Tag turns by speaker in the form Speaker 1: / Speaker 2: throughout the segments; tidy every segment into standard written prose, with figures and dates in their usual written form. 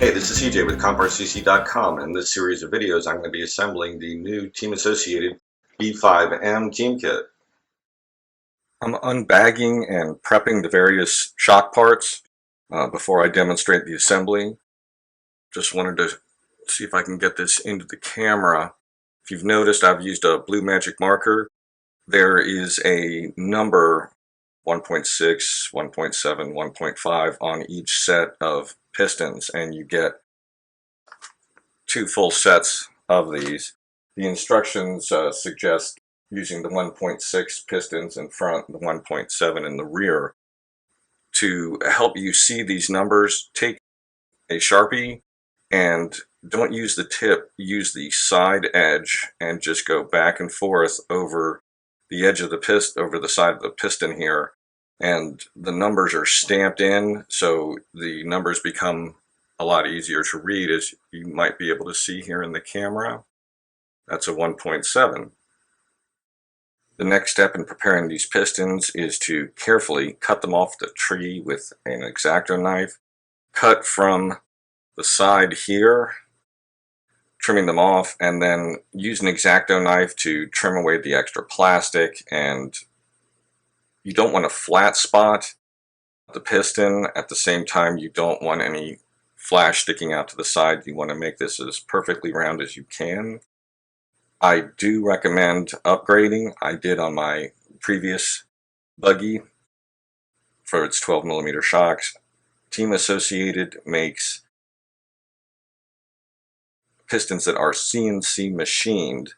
Speaker 1: Hey, this is CJ with CJatCompRCC.com, and in this series of videos I'm going to be assembling the new Team Associated B5m team kit. I'm unbagging and prepping the various shock parts before I demonstrate the assembly. Just wanted to see if I can get this into the camera. If you've noticed, I've used a blue magic marker. There is a number 1.6, 1.7, 1.5 on each set of pistons, and you get two full sets of these. The instructions suggest using the 1.6 pistons in front, the 1.7 in the rear. To help you see these numbers, take a Sharpie and don't use the tip, use the side edge and just go back and forth over the edge of the piston, over the side of the piston here, and the numbers are stamped in, so the numbers become a lot easier to read, as you might be able to see here in the camera. That's a 1.7. The next step in preparing these pistons is to carefully cut them off the tree with an X-Acto knife. Cut from the side here, trimming them off, and then use an X-Acto knife to trim away the extra plastic. And you don't want a flat spot the piston. At the same time, you don't want any flash sticking out to the side. You want to make this as perfectly round as you can. I do recommend upgrading. I did on my previous Buggy for its 12mm shocks. Team Associated makes pistons that are CNC machined.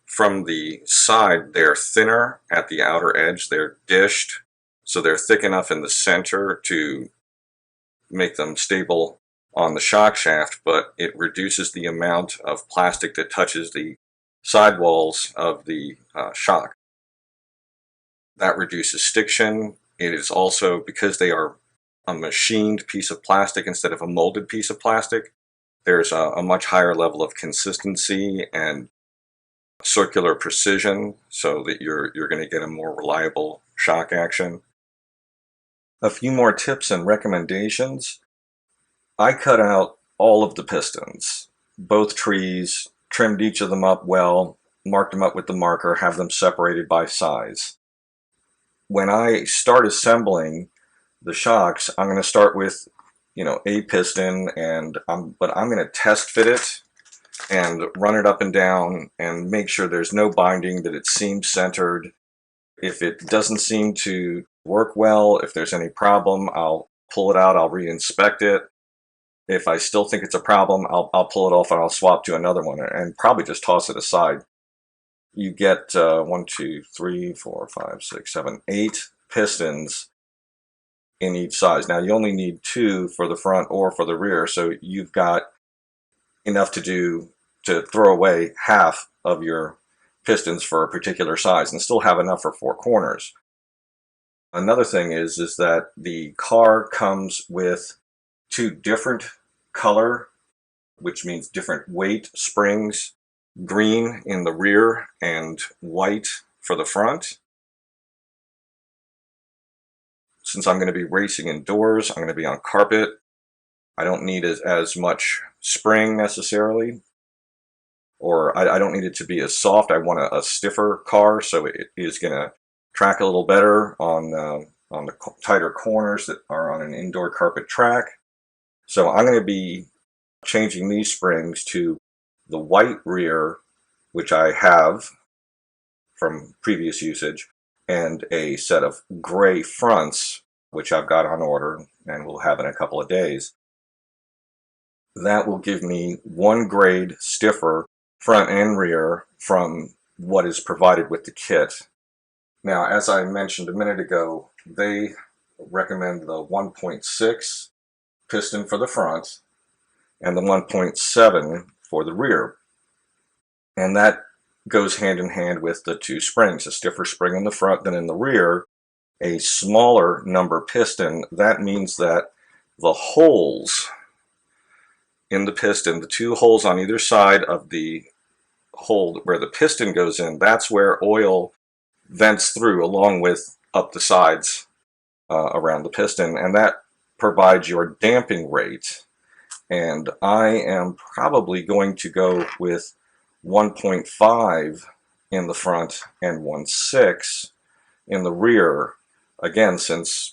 Speaker 1: From the side, they're thinner at the outer edge. They're dished, so they're thick enough in the center to make them stable on the shock shaft, but it reduces the amount of plastic that touches the sidewalls of the shock. That reduces stiction. It is also, because they are a machined piece of plastic instead of a molded piece of plastic, there's a much higher level of consistency and circular precision, so that you're going to get a more reliable shock action. A few more tips and recommendations. I cut out all of the pistons, both trees, trimmed each of them up well, marked them up with the marker, have them separated by size. When I start assembling the shocks, I'm going to start with, a piston, but I'm going to test fit it and run it up and down and make sure there's no binding, that it's seam centered. If it doesn't seem to work well, if there's any problem, I'll pull it out, I'll re-inspect it. If I still think it's a problem, I'll pull it off and I'll swap to another one and probably just toss it aside. You get 1, 2, 3, 4, 5, 6, 7, 8 pistons in each size. Now you only need 2 for the front or for the rear, so you've got enough to throw away half of your pistons for a particular size and still have enough for 4 corners. Another thing is that the car comes with 2 different color, which means different weight springs, green in the rear and white for the front. Since I'm going to be racing indoors, I'm going to be on carpet, I don't need as much spring necessarily, or I don't need it to be as soft. I want a stiffer car, so it is going to track a little better on the tighter corners that are on an indoor carpet track. So I'm going to be changing these springs to the white rear, which I have from previous usage, and a set of gray fronts, which I've got on order and will have in a couple of days. That will give me 1 grade stiffer front and rear from what is provided with the kit. Now, as I mentioned a minute ago, they recommend the 1.6 piston for the front and the 1.7 for the rear. And that goes hand in hand with the 2 springs, a stiffer spring in the front than in the rear, a smaller number piston. That means that the holes in the piston, the 2 holes on either side of the hole where the piston goes in, that's where oil vents through along with up the sides around the piston, and that provides your damping rate. and I am probably going to go with 1.5 in the front and 1.6 in the rear. Again,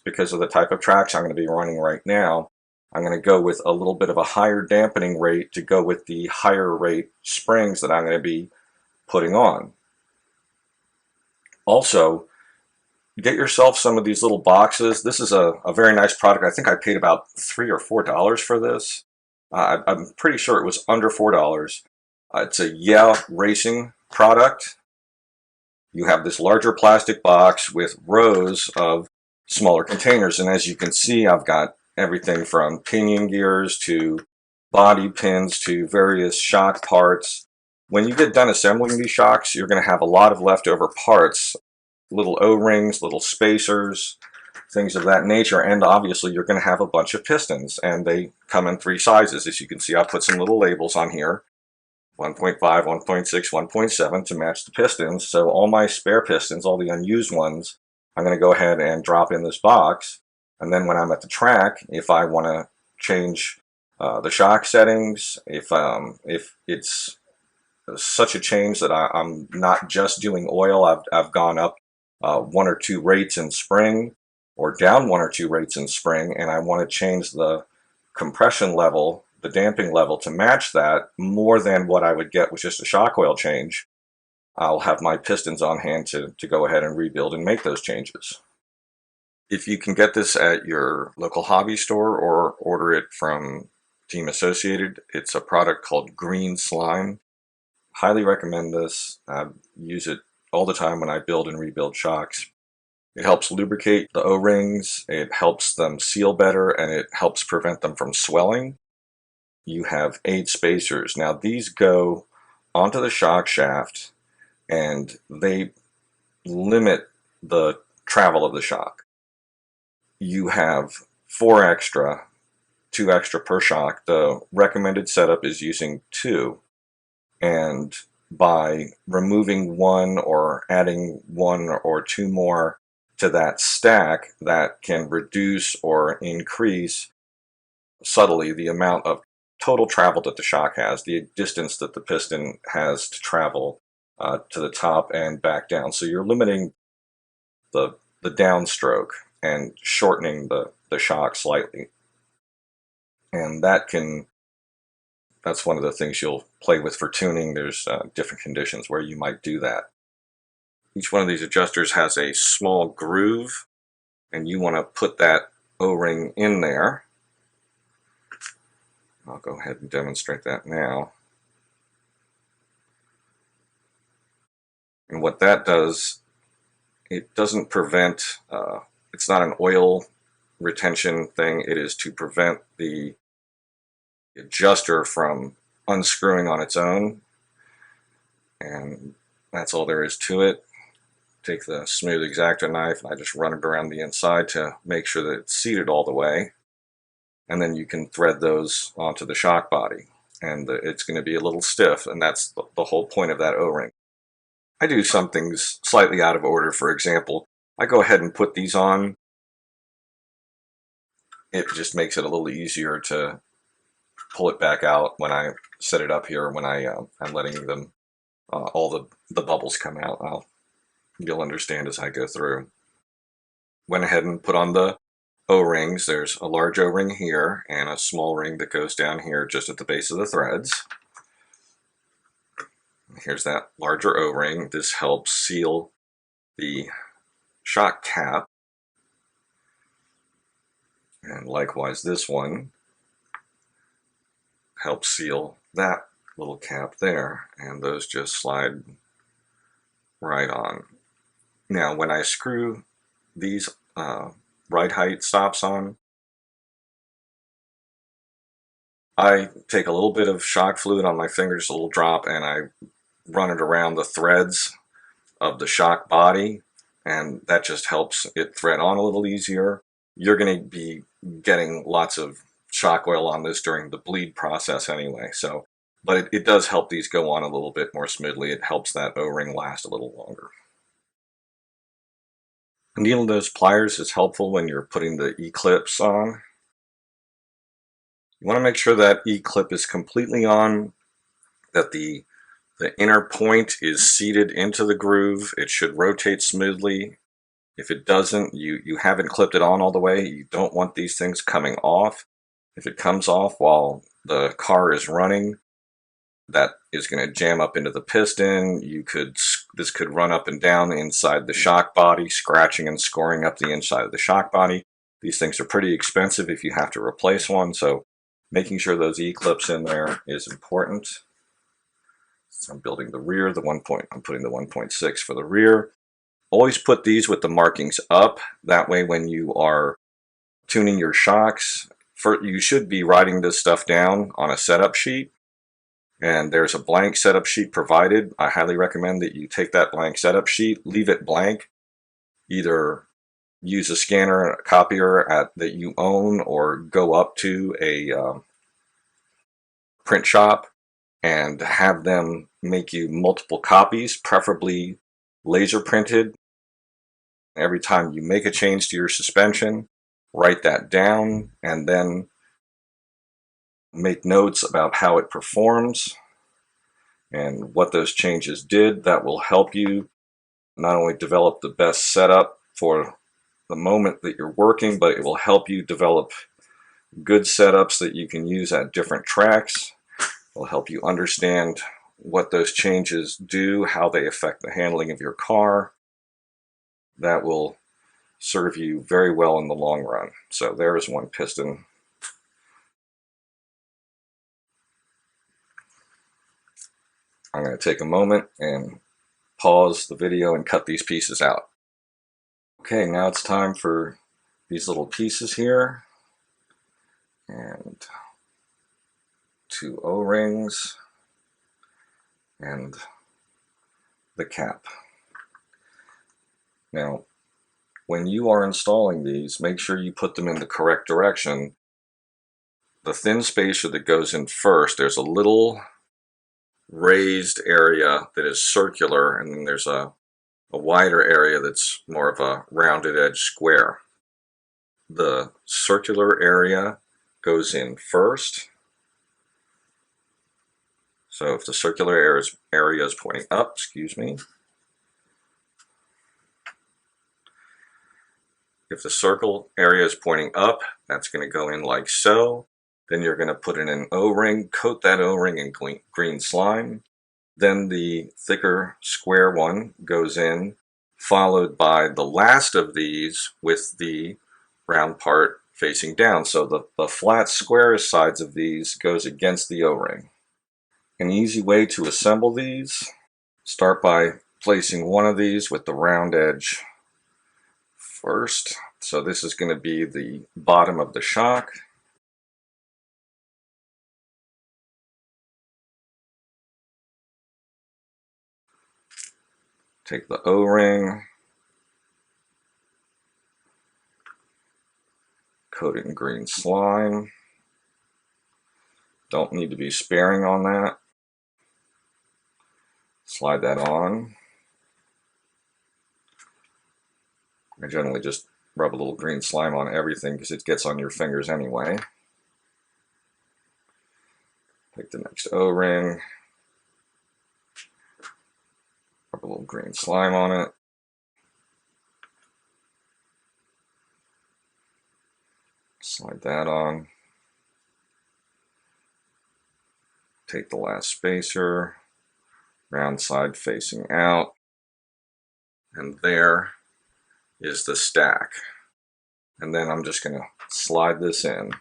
Speaker 1: because of the type of tracks I'm going to be running right now, I'm going to go with a little bit of a higher dampening rate to go with the higher rate springs that I'm going to be putting on. Also, get yourself some of these little boxes. This is a very nice product. I think I paid about $3 or $4 for this. I'm pretty sure it was under $4. It's a Racing product. You have this larger plastic box with rows of smaller containers, and as you can see, I've got everything from pinion gears to body pins to various shock parts. When you get done assembling these shocks, you're going to have a lot of leftover parts, little O-rings, little spacers, things of that nature, and obviously you're going to have a bunch of pistons, and they come in 3 sizes. As you can see, I'll put some little labels on here, 1.5, 1.6, 1.7 to match the pistons. So all my spare pistons, all the unused ones, I'm going to go ahead and drop in this box, and then when I'm at the track, if I want to change the shock settings, if it's such a change that I'm not just doing oil, I've gone up 1 or 2 rates in spring, or down 1 or 2 rates in spring, and I want to change the compression level, the damping level, to match that more than what I would get with just a shock oil change, I'll have my pistons on hand to go ahead and rebuild and make those changes. If you can get this at your local hobby store or order it from Team Associated, it's a product called Green Slime. Highly recommend this. I use it all the time when I build and rebuild shocks. It helps lubricate the O-rings, it helps them seal better, and it helps prevent them from swelling. You have 8 spacers. Now these go onto the shock shaft and they limit the travel of the shock. You have 4 extra, 2 extra per shock. The recommended setup is using 2. And by removing 1 or adding 1 or 2 more to that stack, that can reduce or increase subtly the amount of total travel that the shock has, the distance that the piston has to travel to the top and back down. So you're limiting the downstroke and shortening the shock slightly. And that's one of the things you'll play with for tuning. There's different conditions where you might do that. Each one of these adjusters has a small groove, and you want to put that O-ring in there. I'll go ahead and demonstrate that now. And what that does, it doesn't prevent, it's not an oil retention thing, it is to prevent the adjuster from unscrewing on its own. And that's all there is to it. Take the smooth X-Acto knife and I just run it around the inside to make sure that it's seated all the way. And then you can thread those onto the shock body. And it's going to be a little stiff, and that's the whole point of that O-ring. I do some things slightly out of order. For example, I go ahead and put these on. It just makes it a little easier to pull it back out when I set it up here, when I'm letting them, all the bubbles come out. You'll understand as I go through. Went ahead and put on the O-rings. There's a large O-ring here and a small ring that goes down here just at the base of the threads. Here's that larger O-ring. This helps seal the shock cap. And likewise this one helps seal that little cap there. And those just slide right on. Now when I screw these ride height stops on, I take a little bit of shock fluid on my finger, just a little drop, and I run it around the threads of the shock body, and that just helps it thread on a little easier. You're going to be getting lots of shock oil on this during the bleed process anyway, so but it does help these go on a little bit more smoothly. It helps that O-ring last a little longer. Needle nose pliers is helpful when you're putting the E-clips on. You want to make sure that E-clip is completely on, that the inner point is seated into the groove. It should rotate smoothly. If it doesn't, you haven't clipped it on all the way. You don't want these things coming off. If it comes off while the car is running, that is going to jam up into the piston. This could run up and down inside the shock body, scratching and scoring up the inside of the shock body. These things are pretty expensive if you have to replace one, so making sure those E-clips in there is important. So I'm building the rear, I'm putting the 1.6 for the rear. Always put these with the markings up. That way when you are tuning your shocks, you should be writing this stuff down on a setup sheet. And there's a blank setup sheet provided. I highly recommend that you take that blank setup sheet, leave it blank. Either use a scanner, a copier that you own, or go up to a print shop and have them make you multiple copies, preferably laser printed. Every time you make a change to your suspension, write that down and then make notes about how it performs and what those changes did. That will help you not only develop the best setup for the moment that you're working, but it will help you develop good setups that you can use at different tracks. It will help you understand what those changes do, how they affect the handling of your car. That will serve you very well in the long run. So there is one piston. I'm going to take a moment and pause the video and cut these pieces out. Okay, now it's time for these little pieces here. And 2 O-rings and the cap. Now, when you are installing these, make sure you put them in the correct direction. The thin spacer that goes in first, there's a little raised area that is circular, and then there's a wider area that's more of a rounded edge square. The circular area goes in first. So if the circular area is pointing up, if the circle area is pointing up, that's going to go in like so. Then you're going to put in an O-ring, coat that O-ring in green slime. Then the thicker square one goes in, followed by the last of these with the round part facing down. So the flat square sides of these goes against the O-ring. An easy way to assemble these, start by placing one of these with the round edge first. So this is going to be the bottom of the shock. Take the O-ring, coat it in green slime. Don't need to be sparing on that. Slide that on. I generally just rub a little green slime on everything because it gets on your fingers anyway. Take the next O-ring, rub a little green slime on it. Slide that on. Take the last spacer, round side facing out, and there is the stack. And then I'm just going to slide this in.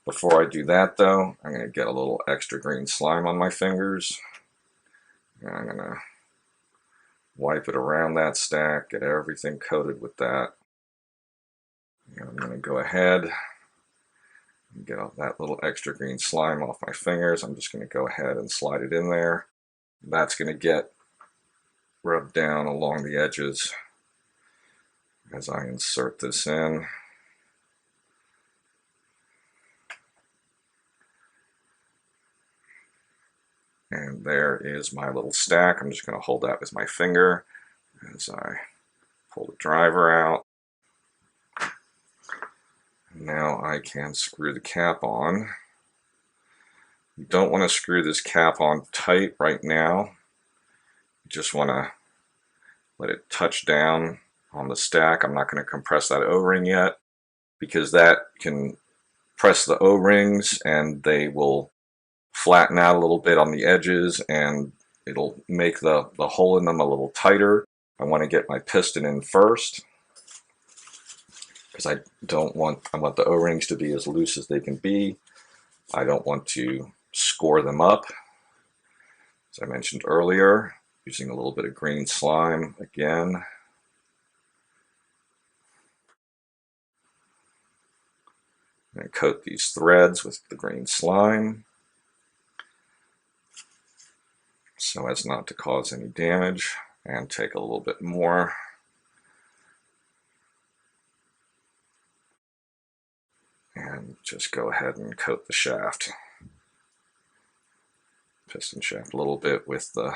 Speaker 1: Before I do that though, I'm going to get a little extra green slime on my fingers. And I'm going to wipe it around that stack, get everything coated with that. And I'm going to go ahead and get all that little extra green slime off my fingers. I'm just going to go ahead and slide it in there. That's going to get rubbed down along the edges as I insert this in. And there is my little stack. I'm just going to hold that with my finger as I pull the driver out. Now I can screw the cap on. You don't want to screw this cap on tight right now. You just want to let it touch down on the stack. I'm not going to compress that O-ring yet, because that can press the O-rings and they will flatten out a little bit on the edges and it'll make the hole in them a little tighter. I want to get my piston in first because I want the O-rings to be as loose as they can be. I don't want to score them up. As I mentioned earlier, using a little bit of green slime again. And coat these threads with the green slime so as not to cause any damage, and take a little bit more. And just go ahead and coat the shaft, piston shaft, a little bit with a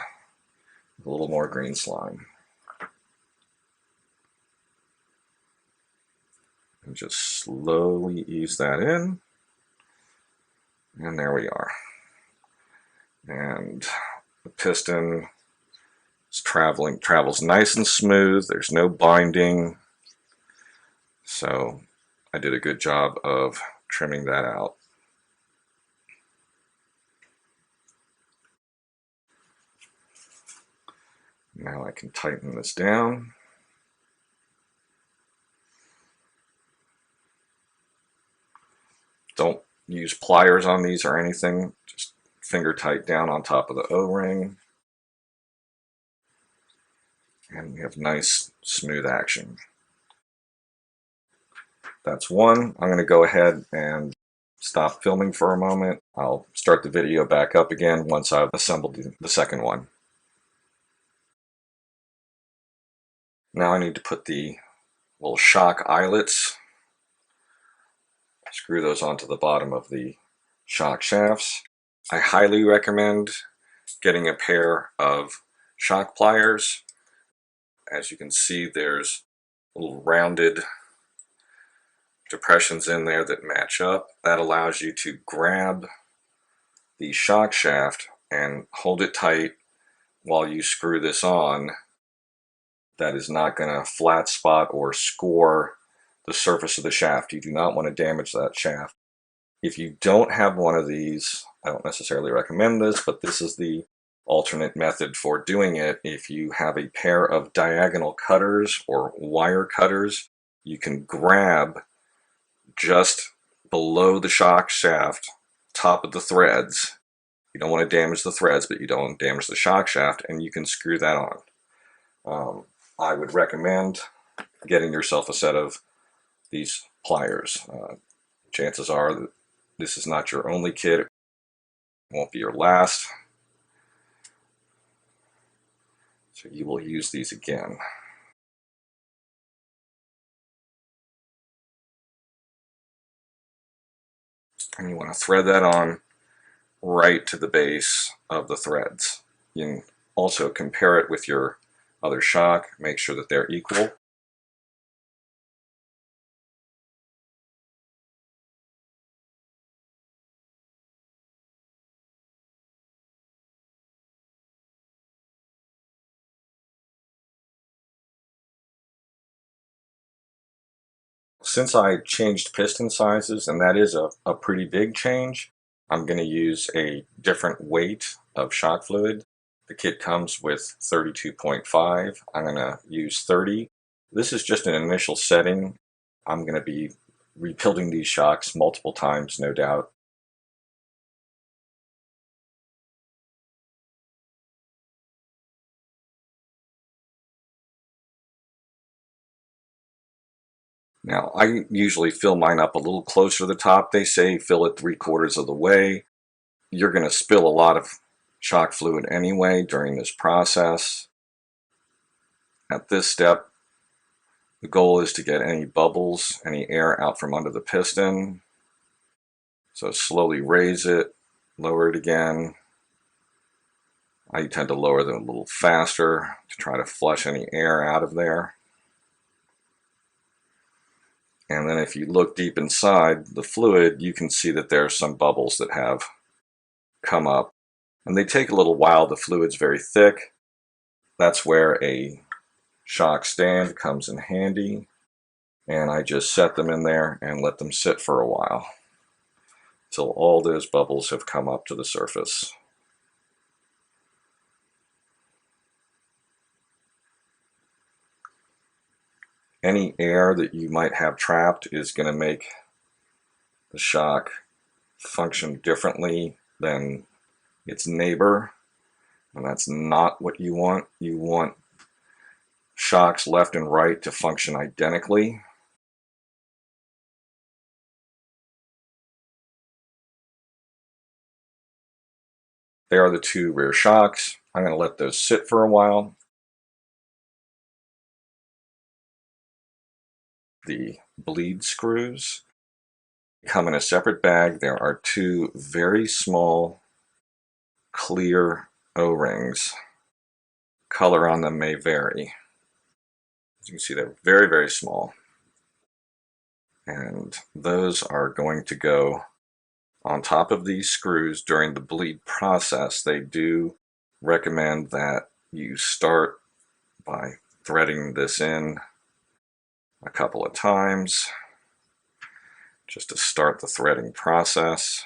Speaker 1: little more green slime. And just slowly ease that in. And there we are. And the piston is travels nice and smooth. There's no binding. So I did a good job of trimming that out. Now I can tighten this down. Don't use pliers on these or anything. Just finger tight down on top of the O-ring. And we have nice smooth action. That's one. I'm going to go ahead and stop filming for a moment. I'll start the video back up again once I've assembled the second one. Now I need to put the little shock eyelets, screw those onto the bottom of the shock shafts. I highly recommend getting a pair of shock pliers. As you can see, there's little rounded depressions in there that match up. That allows you to grab the shock shaft and hold it tight while you screw this on. That is not going to flat spot or score the surface of the shaft. You do not want to damage that shaft. If you don't have one of these, I don't necessarily recommend this, but this is the alternate method for doing it. If you have a pair of diagonal cutters or wire cutters, you can grab just below the shock shaft, top of the threads. You don't want to damage the threads, but you don't damage the shock shaft, and you can screw that on. I would recommend getting yourself a set of these pliers. Chances are that this is not your only kit. It won't be your last. So you will use these again. And you want to thread that on right to the base of the threads. You can also compare it with your other shock, make sure that they're equal. Since I changed piston sizes, and that is a pretty big change, I'm going to use a different weight of shock fluid. The kit comes with 32.5. I'm going to use 30. This is just an initial setting. I'm going to be rebuilding these shocks multiple times, no doubt. Now, I usually fill mine up a little closer to the top. They say fill it 3/4 of the way. You're going to spill a lot of shock fluid anyway during this process. At this step, the goal is to get any bubbles, any air out from under the piston. So slowly raise it, lower it again. I tend to lower them a little faster to try to flush any air out of there. And then if you look deep inside the fluid, you can see that there are some bubbles that have come up, and they take a little while. The fluid's very thick. That's where a shock stand comes in handy, and I just set them in there and let them sit for a while till all those bubbles have come up to the surface. Any air that you might have trapped is going to make the shock function differently than its neighbor, and that's not what you want. You want shocks left and right to function identically. There are the two rear shocks. I'm going to let those sit for a while. The bleed screws come in a separate bag. There are two very small clear O-rings. Color on them may vary. As you can see, they're very, very small. And those are going to go on top of these screws during the bleed process. They do recommend that you start by threading this in a couple of times just to start the threading process.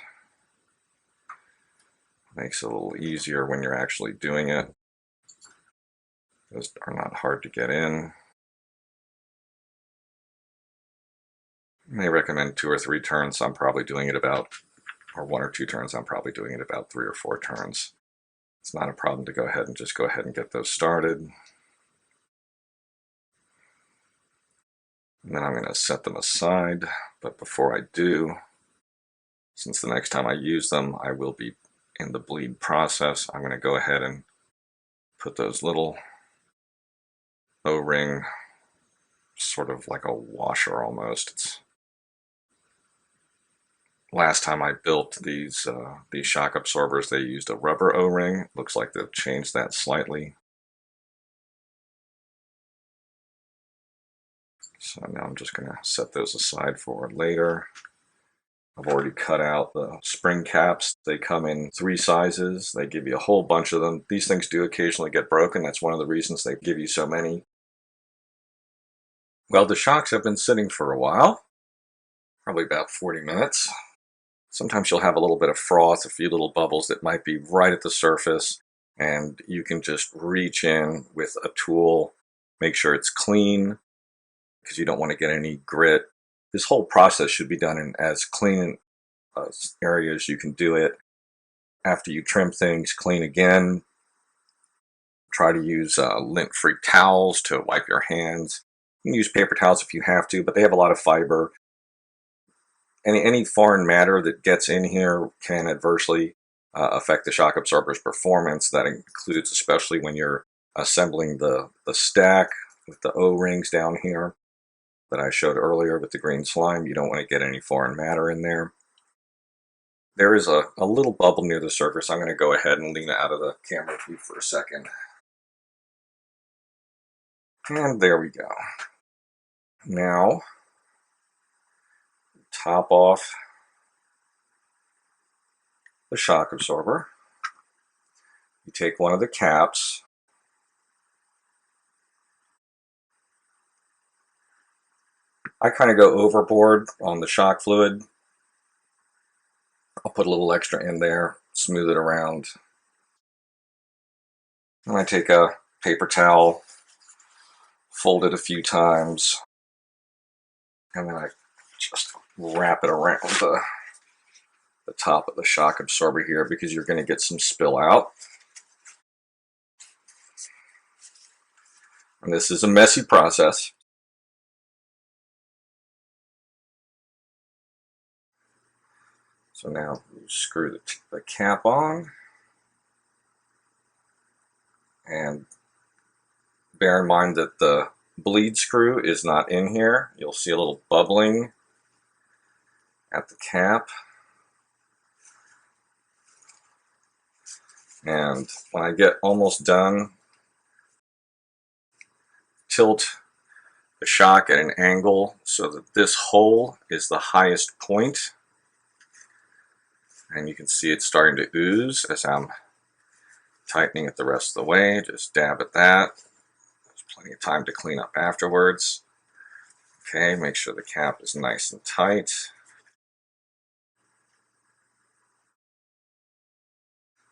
Speaker 1: Makes it a little easier when you're actually doing it. Those are not hard to get in. They recommend 2 or 3 turns. I'm probably doing it about, or 1 or 2 turns. I'm probably doing it about 3 or 4 turns. It's not a problem to go ahead and get those started. And then I'm going to set them aside, but before I do, since the next time I use them, I will be in the bleed process, I'm going to go ahead and put those little O-ring, sort of like a washer almost. Last time I built these shock absorbers, they used a rubber O-ring. Looks like they've changed that slightly. So now I'm just going to set those aside for later. I've already cut out the spring caps. They come in 3 sizes. They give you a whole bunch of them. These things do occasionally get broken. That's one of the reasons they give you so many. Well, the shocks have been sitting for a while, probably about 40 minutes. Sometimes you'll have a little bit of froth, a few little bubbles that might be right at the surface, and you can just reach in with a tool, make sure it's clean, because you don't want to get any grit. This whole process should be done in as clean area as you can do it. After you trim things, clean again. Try to use lint-free towels to wipe your hands. You can use paper towels if you have to, but they have a lot of fiber. Any foreign matter that gets in here can adversely affect the shock absorber's performance. That includes especially when you're assembling the stack with the O-rings down here that I showed earlier with the green slime. You don't want to get any foreign matter in there. There is a little bubble near the surface. I'm going to go ahead and lean out of the camera view for a second. And there we go. Now, top off the shock absorber. You take one of the caps, I kind of go overboard on the shock fluid. I'll put a little extra in there, smooth it around. And I take a paper towel, fold it a few times, and then I just wrap it around the top of the shock absorber here, because you're going to get some spill out. And this is a messy process. So now you screw the cap on, and bear in mind that the bleed screw is not in here. You'll see a little bubbling at the cap. And when I get almost done, tilt the shock at an angle so that this hole is the highest point. And you can see it's starting to ooze as I'm tightening it the rest of the way. Just dab at that. There's plenty of time to clean up afterwards. Okay, make sure the cap is nice and tight.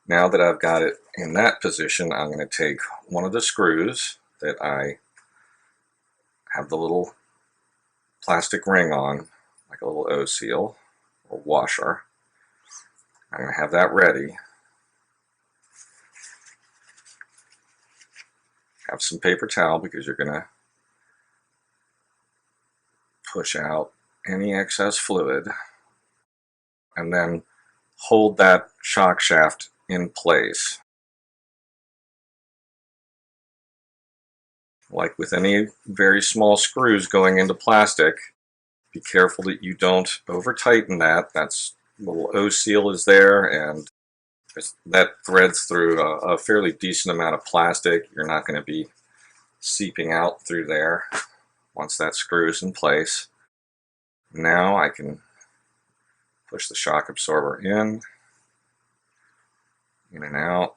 Speaker 1: Now that I've got it in that position, I'm going to take one of the screws that I have the little plastic ring on, like a little O-seal or washer. I'm going to have that ready. Have some paper towel because you're going to push out any excess fluid. And then hold that shock shaft in place. Like with any very small screws going into plastic, be careful that you don't over tighten that. That's little O-seal is there, and that threads through a fairly decent amount of plastic. You're not going to be seeping out through there once that screw is in place. Now I can push the shock absorber in and out.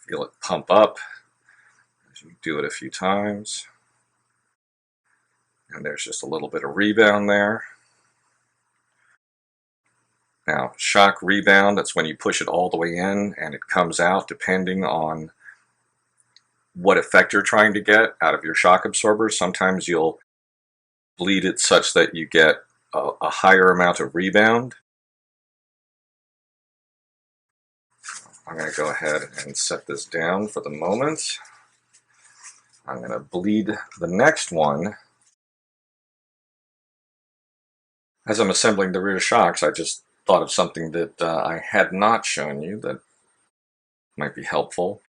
Speaker 1: Feel it pump up as you do it a few times. And there's just a little bit of rebound there. Now, shock rebound, that's when you push it all the way in and it comes out depending on what effect you're trying to get out of your shock absorber. Sometimes you'll bleed it such that you get a higher amount of rebound. I'm going to go ahead and set this down for the moment. I'm going to bleed the next one. As I'm assembling the rear shocks, I just thought of something that I had not shown you that might be helpful.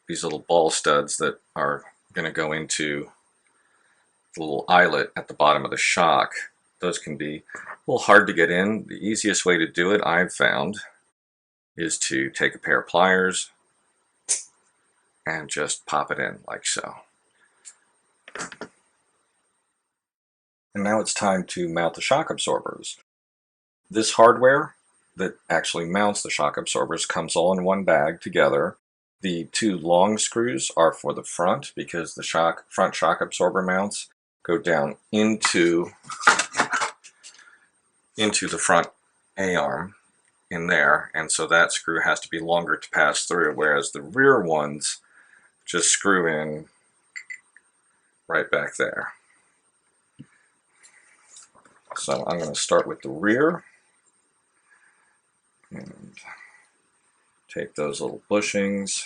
Speaker 1: These little ball studs that are going to go into the little eyelet at the bottom of the shock. Those can be a little hard to get in. The easiest way to do it, I've found, is to take a pair of pliers and just pop it in like so. And now it's time to mount the shock absorbers. This hardware that actually mounts the shock absorbers comes all in one bag together. The two long screws are for the front because the front shock absorber mounts go down into the front A-arm in there, and so that screw has to be longer to pass through, whereas the rear ones just screw in right back there. So I'm going to start with the rear and take those little bushings